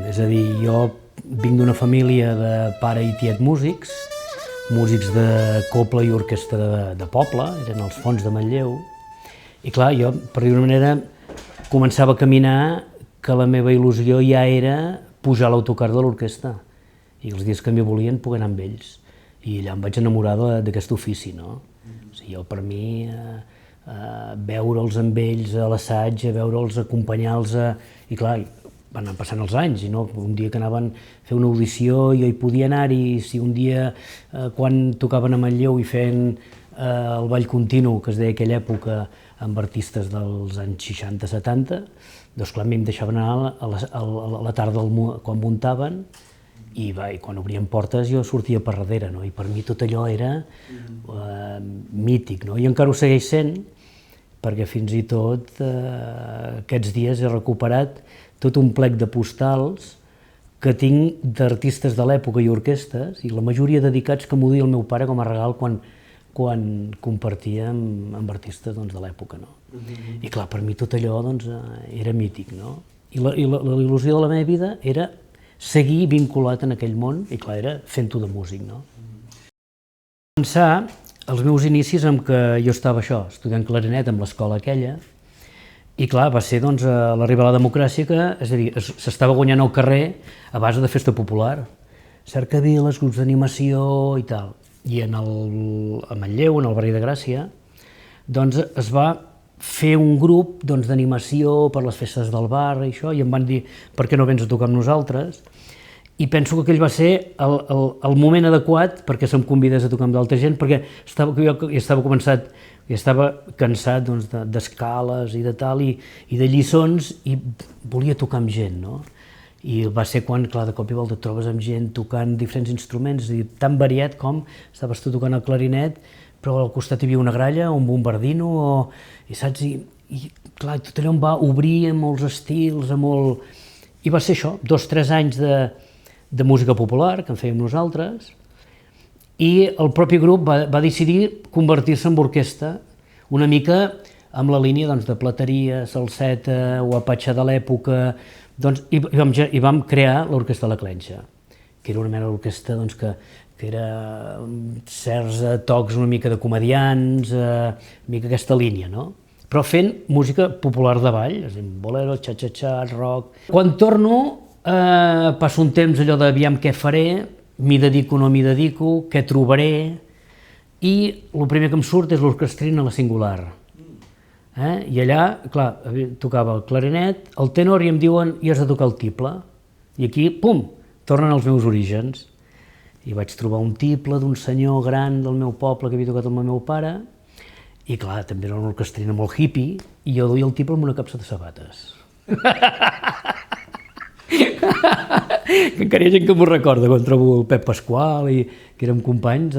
És a dir, jo vinc d'una família de pare i tiet músics, músics de cobla i orquestra de poble, eren els Fonts de Manlleu, i clar, jo, per dir-ho d'una manera, començava a caminar que la meva il·lusió ja era pujar a l'autocar de l'orquestra, i els dies que m'hi volien poder anar amb ells. I allà em vaig enamorar d'aquest ofici, no? O sigui, jo, per mi, veure'ls amb ells a l'assaig, veure'ls, acompanyar-los, i clar, van anar passant els anys, i no? Un dia que anaven a fer una audició jo hi podia anar-hi, si un dia quan tocaven a Manlleu i feien el ball continu, que es deia aquella època, amb artistes dels anys 60-70, doncs clar, a mi em deixaven anar a la tarda quan muntaven, i quan obrien portes jo sortia per darrere, no? I per mi tot allò era mític, no? I encara ho segueix sent, perquè fins i tot aquests dies he recuperat tot un plec de postals que tinc d'artistes de l'època i orquestes, i la majoria dedicats que m'ho deia el meu pare com a regal quan compartia amb artistes de l'època. I clar, per mi tot allò era mític. I la il·lusió de la meva vida era seguir vinculat en aquell món, i clar, era fent-ho de músic. Començar els meus inicis amb que jo estava estudiant clarinet amb l'escola aquella, i clar, va ser a l'arribada de la democràcia que, és a dir, s'estava guanyant al carrer a base de festa popular, cercaviles, grups d'animació i tal. I a Manlleu, en el barri de Gràcia, doncs es va fer un grup d'animació per les festes del bar i això, i em van dir per què no vens a tocar amb nosaltres, i penso que aquell va ser el moment adequat perquè se'm convidés a tocar amb d'altra gent, perquè jo estava cansat d'escales i de tal, i de lliçons, i volia tocar amb gent, no? I va ser quan, clar, de cop i volta et trobes amb gent tocant diferents instruments, tan variat com estaves tu tocant el clarinet, però al costat hi havia una gralla o un bombardino, i saps? I clar, tot allò em va obrir a molts estils, I va ser això, 2 o 3 anys de música popular, que en fèiem nosaltres, i el propi grup va decidir convertir-se en orquestra, una mica amb la línia de plateria, salseta o apatxa de l'època, i vam crear l'Orquestra La Clenxa, que era una mena d'orquestra que era certs tocs una mica de comedians, una mica aquesta línia, no? Però fent música popular de ball, és a dir, bolero, xa-xa-xa, rock. Quan torno, passo un temps allò d'aviam què faré, m'hi dedico o no m'hi dedico, què trobaré, i el primer que em surt és l'orquestrina a la Singular. I allà, clar, tocava el clarinet, el tenor, i em diuen i has de tocar el tible. I aquí, pum, tornen als meus orígens. I vaig trobar un tiple d'un senyor gran del meu poble que havia tocat amb el meu pare, i clar, també era una orquestrina molt hippie, i jo duia el tiple amb una capsa de sabates. Que encara hi ha gent que m'ho recorda, quan trobo el Pep Pasqual, que érem companys,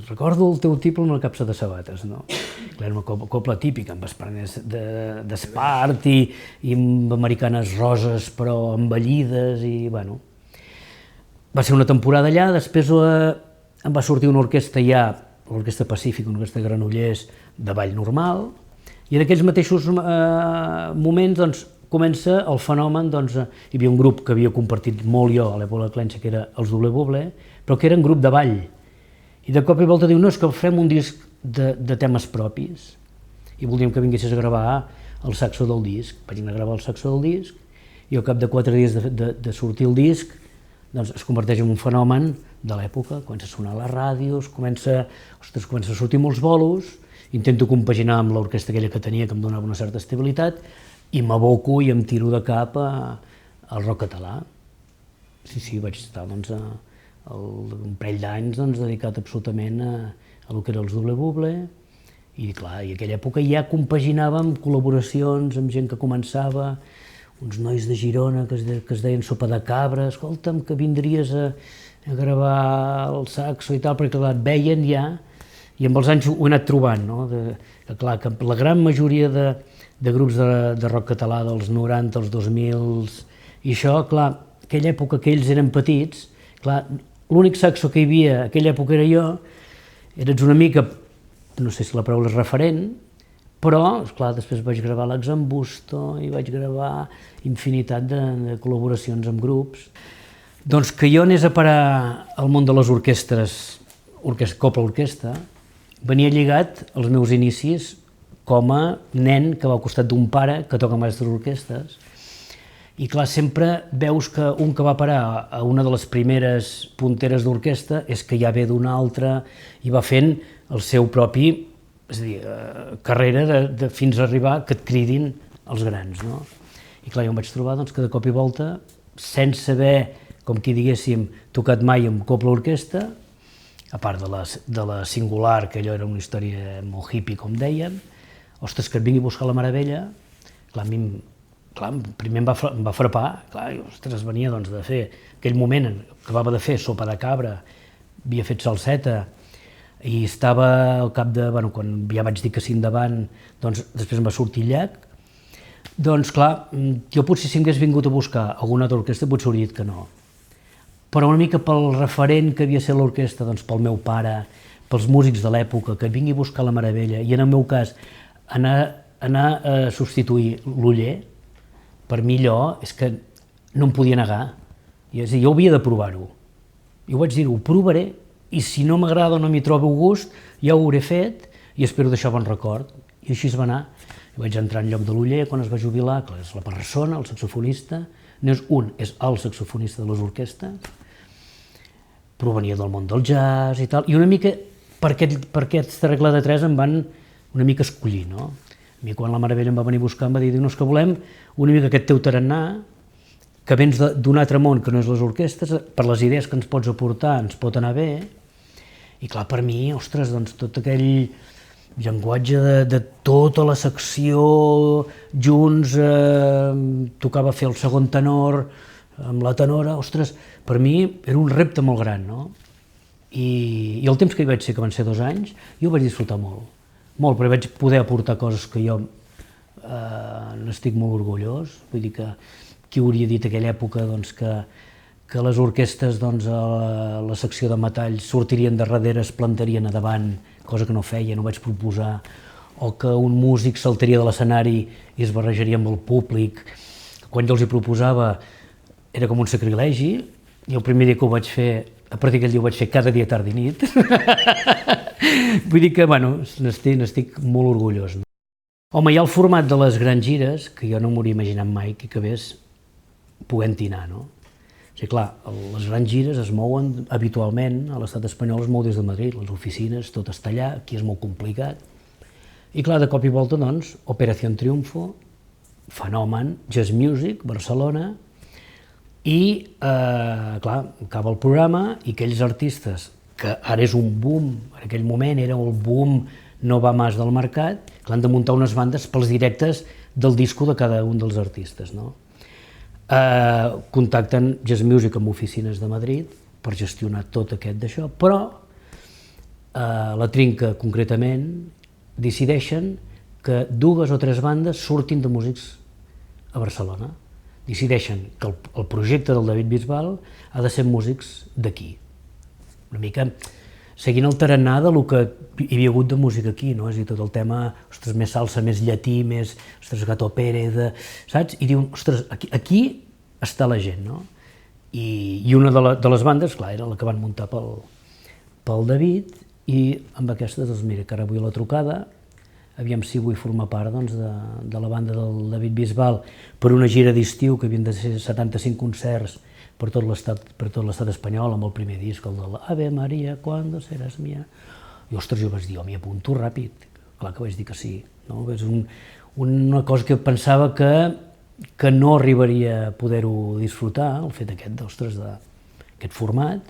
recordo el teu tiple amb una capsa de sabates, no? Era una cobla típica, amb esperners d'espart i amb americanes roses però envellides, i bueno. Va ser una temporada allà, després em va sortir una orquestra ja, l'Orquestra Pacífica, una orquestra de Granollers, de ball normal, i en aquells mateixos moments comença el fenomen, hi havia un grup que havia compartit molt jo a l'època de la Clenxa, que era els Doble Boble, però que era un grup de ball. I de cop i volta diu, no, és que farem un disc de temes propis, i voldríem que vinguessis a gravar el saxo del disc. Vaig anar a gravar el saxo del disc, i al cap de 4 dies de sortir el disc, es converteix en un fenomen de l'època, comença a sonar a les ràdios, comença a sortir molts bolos, intento compaginar amb l'orquestra aquella que tenia, que em donava una certa estabilitat, i m'aboco i em tiro de cap al rock català. Sí, vaig estar un parell d'anys dedicat absolutament a lo que era els Doble Boble, i clar, i aquella època ja compaginàvem col·laboracions amb gent que començava, uns nois de Girona que es deien Sopa de Cabra, escolta'm, que vindries a gravar el saxo i tal, perquè clar, et veien ja, i amb els anys ho he anat trobant, no? Que clar, que la gran majoria de grups de rock català dels 90, els 2000, i això, clar, aquella època que ells eren petits, clar, l'únic saxo que hi havia a aquella època era jo, eres una mica, no sé si la paraula és referent, Però, esclar, després vaig gravar l'Exambusto i vaig gravar infinitat de col·laboracions amb grups. Doncs que jo anés a parar al món de les orquestres, copla-orquestra, venia lligat als meus inicis com a nen que va al costat d'un pare que toca amb aquestes orquestres. I clar, sempre veus que un que va parar a una de les primeres punteres d'orquestra és que ja ve d'una altra i va fent el seu propi, és a dir, carrera fins a arribar que et cridin els grans, no? I clar, jo em vaig trobar doncs, que de cop i volta, sense haver, com qui diguéssim, tocat mai amb copla-orquestra, a part de la singular, que allò era una història molt hippie, com deien, ostres, que et vingui a buscar la meravella, clar, a mi primer em va frapar, clar, ostres, venia doncs, de fer, aquell moment acabava de fer sopa de cabra, havia fet salseta, i estava al cap de, bueno, quan ja vaig dir que sí endavant, doncs després em va sortir llac, doncs clar, jo potser si m'hagués vingut a buscar alguna altra orquestra potser hauria dit que no. Però una mica pel referent que havia estat l'orquestra, doncs pel meu pare, pels músics de l'època, que et vingui a buscar la meravella, i en el meu cas anar a substituir l'Oller, per mi allò és que no em podia negar. És a dir, jo havia de provar-ho. Jo vaig dir, ho provaré, i si no m'agrada o no m'hi trobo gust, ja ho hauré fet i espero deixar bon record. I així es va anar. I vaig entrar en lloc de l'Oller quan es va jubilar, que és la persona, el saxofonista, no és un, és el saxofonista de les orquestres, provenia del món del jazz i tal, i una mica per aquesta regla de tres em van una mica escollir, no? A mi quan la Meravella em va venir a buscar em va dir, no, és que volem una mica aquest teu tarannà, que vens d'un altre món que no és les orquestres, per les idees que ens pots aportar ens pot anar bé, i clar, per mi, ostres, doncs tot aquell llenguatge de tota la secció junts, tocava fer el segon tenor amb la tenora, ostres, per mi era un repte molt gran, no? I el temps que hi vaig ser, que van ser 2 anys, jo ho vaig disfrutar molt, perquè vaig poder aportar coses que jo n'estic molt orgullós, vull dir que qui hauria dit aquella època doncs, que les orquestres doncs, a la secció de metalls sortirien de darrere, es plantarien a davant, cosa que no feia, no vaig proposar, o que un músic saltaria de l'escenari i es barrejaria amb el públic. Quan jo els hi proposava era com un sacrilegi, i el primer dia que ho vaig fer, a partir d'aquell dia ho vaig fer cada dia, tarda i nit. Vull dir que, bueno, n'estic molt orgullós. Home, hi ha el format de les grans gires, que jo no m'hauria imaginat mai que acabés podent-hi anar, no? O sigui, clar, les grans gires es mouen habitualment, a l'estat espanyol es mou des de Madrid, les oficines, tot està allà, aquí és molt complicat. I clar, de cop i volta, doncs, Operación Triunfo, fenomen, Jazz Music, Barcelona, i, clar, acaba el programa i aquells artistes, que ara és un boom, en aquell moment era el boom no va más del mercat, que han de muntar unes bandes pels directes del disco de cada un dels artistes, no? Contacten Jazz Music amb oficines de Madrid per gestionar tot aquest d'això, però la Trinca concretament decideixen que 2 o 3 bandes surtin de músics a Barcelona. Decideixen que el projecte del David Bisbal ha de ser músics d'aquí. Una mica seguint el tarannà del que hi havia hagut de música aquí, no? És a dir, tot el tema, ostres, més salsa, més llatí, més, ostres, Gato Pérez, saps? I diuen, ostres, aquí està la gent, no? I una de les bandes, clar, era la que van muntar pel David, i amb aquesta, doncs mira, que ara vull la trucada, aviam si vull formar part doncs, de la banda del David Bisbal per una gira d'estiu, que havien de ser 75 concerts per tot l'estat espanyol, amb el primer disc, el de l'Ave Maria, ¿cuándo serás mía? I ostres, jo vaig dir, m'hi apunto ràpid. Clar que vaig dir que sí. No? És una cosa que pensava que no arribaria a poder-ho disfrutar, el fet aquest, ostres, d'aquest format,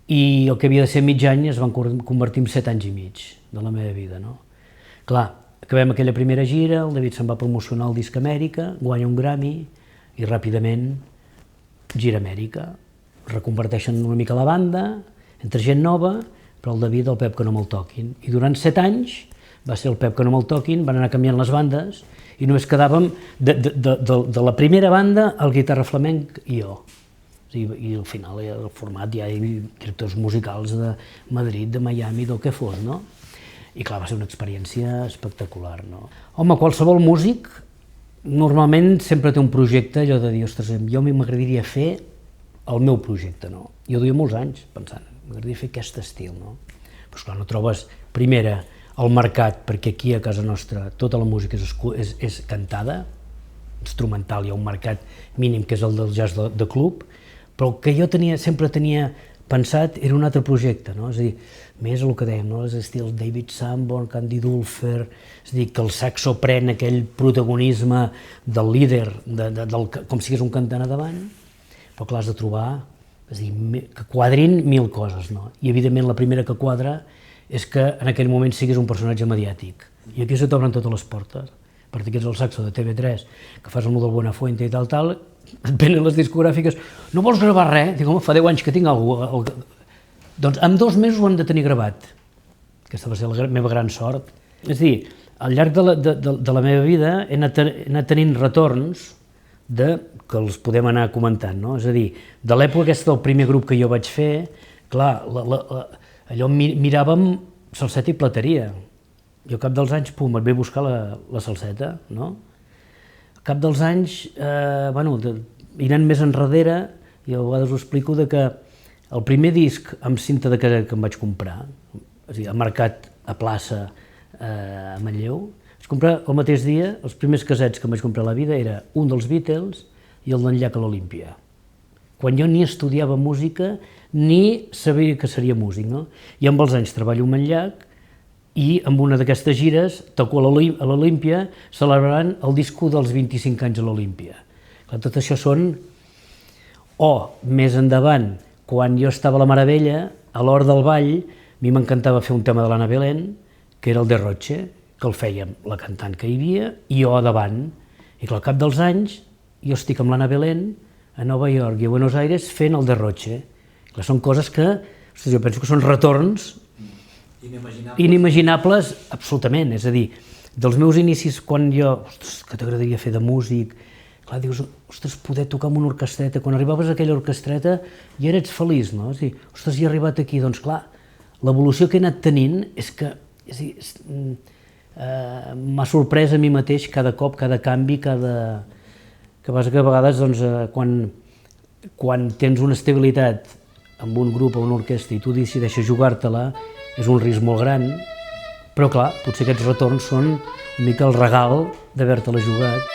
i el que havia de ser mig any es van convertir en 7 anys i mig de la meva vida. No? Clar, acabem aquella primera gira, el David se'n va promocionar el disc Amèrica, guanya un Grammy, i ràpidament gira Amèrica, reconverteixen una mica la banda, entre gent nova, però el David, el Pep que no me'l toquin. I durant 7 anys va ser el Pep que no me'l toquin, van anar canviant les bandes, i només quedàvem de la primera banda el guitarra flamenc i jo. I al final el format ja hi ha directors musicals de Madrid, de Miami, del que fos, no? I clar, va ser una experiència espectacular, no? Home, qualsevol músic normalment sempre té un projecte, allò de dir, ostres, jo m'agradaria fer el meu projecte, no? Jo duia molts anys pensant, m'agradaria fer aquest estil, no? Però esclar, no trobes, primera, el mercat, perquè aquí a casa nostra tota la música és cantada, instrumental, hi ha un mercat mínim que és el del jazz de club, però el que jo sempre tenia pensat era un altre projecte, no? És a dir, més el que dèiem, no? Els estils David Sanborn, Candy Dulfer, és a dir, que el saxo pren aquell protagonisme del líder, com si hagués un cantant a davant, però clar, has de trobar, és a dir, que quadrin 1000 coses, no? I evidentment la primera que quadra és que en aquell moment siguis un personatge mediàtic. I aquí se t'obren totes les portes. A partir que ets el saxo de TV3, que fas el del Buenafuente i tal, et venen les discogràfiques, no vols gravar res? Dic, home, fa 10 anys que tinc alguna cosa. Doncs en 2 mesos ho han de tenir gravat. Aquesta va ser la meva gran sort. És a dir, al llarg de la meva vida he anat tenint retorns que els podem anar comentant, no? És a dir, de l'època aquesta del primer grup que jo vaig fer, clar, allò miràvem salseta i plateria. Jo al cap dels anys, pum, et ve a buscar la salseta, no? Al cap dels anys, i anant més enrere, jo a vegades ho explico, que el primer disc amb cinta de caset que em vaig comprar, és a dir, al mercat, a plaça, a Manlleu, vaig comprar el mateix dia, els primers casets que em vaig comprar a la vida era un dels Beatles i el d'en Llach a l'Olímpia. Quan jo ni estudiava música ni sabia que seria músic, no? I amb els anys treballo amb en Llach i amb una d'aquestes gires toco a l'Olímpia celebrant el disco dels 25 anys a l'Olímpia. Tot això són... O, més endavant, quan jo estava a la Meravella, a l'hora del ball, a mi m'encantava fer un tema de l'Anna Belén, que era el Derroche, que el fèiem la cantant que hi havia i jo a davant. I al cap dels anys jo estic amb l'Anna Belén a Nova York i a Buenos Aires fent el Derroche. Són coses que, jo penso que són retorns inimaginables, absolutament. És a dir, dels meus inicis, quan jo, ostres, que t'agradaria fer de músic, clar, dius, ostres, poder tocar amb una orquestreta, quan arribaves a aquella orquestreta ja eres feliç, no? És a dir, ostres, ja he arribat aquí, doncs clar, l'evolució que he anat tenint és que, m'ha sorprès a mi mateix cada cop, cada canvi, que passa que a vegades, doncs, quan tens una estabilitat amb un grup o una orquestra i tu decideixes jugar-te-la, és un risc molt gran, però clar, potser aquests retorns són una mica el regal d'haver-te-la jugat.